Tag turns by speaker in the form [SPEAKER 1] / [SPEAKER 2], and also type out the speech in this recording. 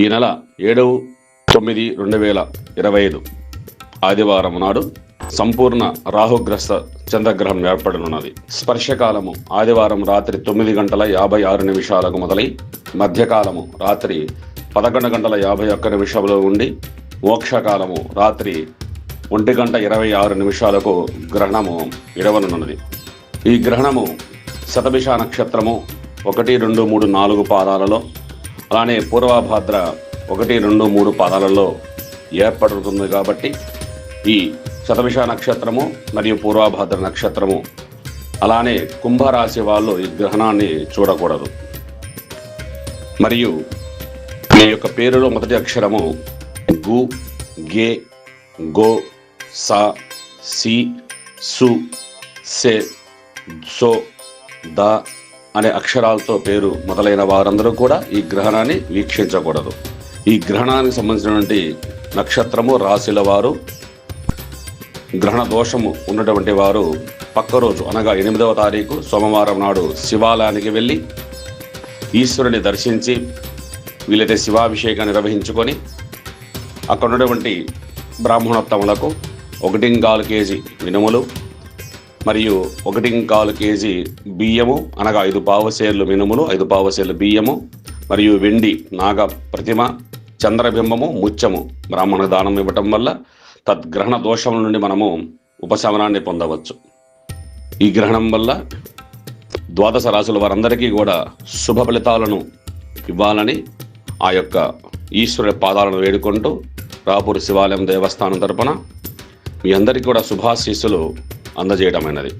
[SPEAKER 1] ఈ నెల 7/9/2025 ఆదివారం నాడు సంపూర్ణ రాహుగ్రస్త చంద్రగ్రహం ఏర్పడనున్నది. స్పర్శకాలము ఆదివారం రాత్రి 9:56 మొదలై మధ్యకాలము రాత్రి 11:51 ఉండి మోక్షకాలము రాత్రి 1:26 గ్రహణము విడవనున్నది. ఈ గ్రహణము శతభిష నక్షత్రము 1, 2, 3, 4 పాదాలలో, అలానే పూర్వభాద్ర 1, 2, 3 పాదాలలో ఏర్పడుతుంది. కాబట్టి ఈ శతభిష నక్షత్రము మరియు పూర్వభాద్ర నక్షత్రము అలానే కుంభరాశి వాళ్ళు ఈ గ్రహణాన్ని చూడకూడదు. మరియు మీ యొక్క పేరులో మొదటి అక్షరము గు, గే, గో, సా, సి, సు, సె, సో, ద అనే అక్షరాలతో పేరు మొదలైన వారందరూ కూడా ఈ గ్రహణాన్ని వీక్షించకూడదు. ఈ గ్రహణానికి సంబంధించినటువంటి నక్షత్రము, రాశుల వారు, గ్రహణ దోషము ఉన్నటువంటి వారు పక్క రోజు అనగా 8వ తారీఖు సోమవారం నాడు శివాలయానికి వెళ్ళి ఈశ్వరుని దర్శించి వీలైతే శివాభిషేకాన్ని నిర్వహించుకొని అక్కడ ఉన్నటువంటి బ్రాహ్మణోత్తములకు 1.25 కేజీ మినుములు మరియు 1.25 కేజీ బియ్యము అనగా 5 పావుసేర్లు మినుములు, 5 పావుసేర్లు బియ్యము మరియు వెండి నాగ ప్రతిమ, చంద్రబింబము, ముత్యము బ్రాహ్మణ దానం ఇవ్వటం వల్ల తద్గ్రహణ దోషముల నుండి మనము ఉపశమనాన్ని పొందవచ్చు. ఈ గ్రహణం వల్ల ద్వాదశ రాశుల వారందరికీ కూడా శుభ ఫలితాలను ఇవ్వాలని ఆ యొక్క ఈశ్వరుడి పాదాలను వేడుకుంటూ రాపూర్ శివాలయం దేవస్థానం తరపున మీ అందరికీ కూడా శుభాశీస్సులు అందజేయడమైనది.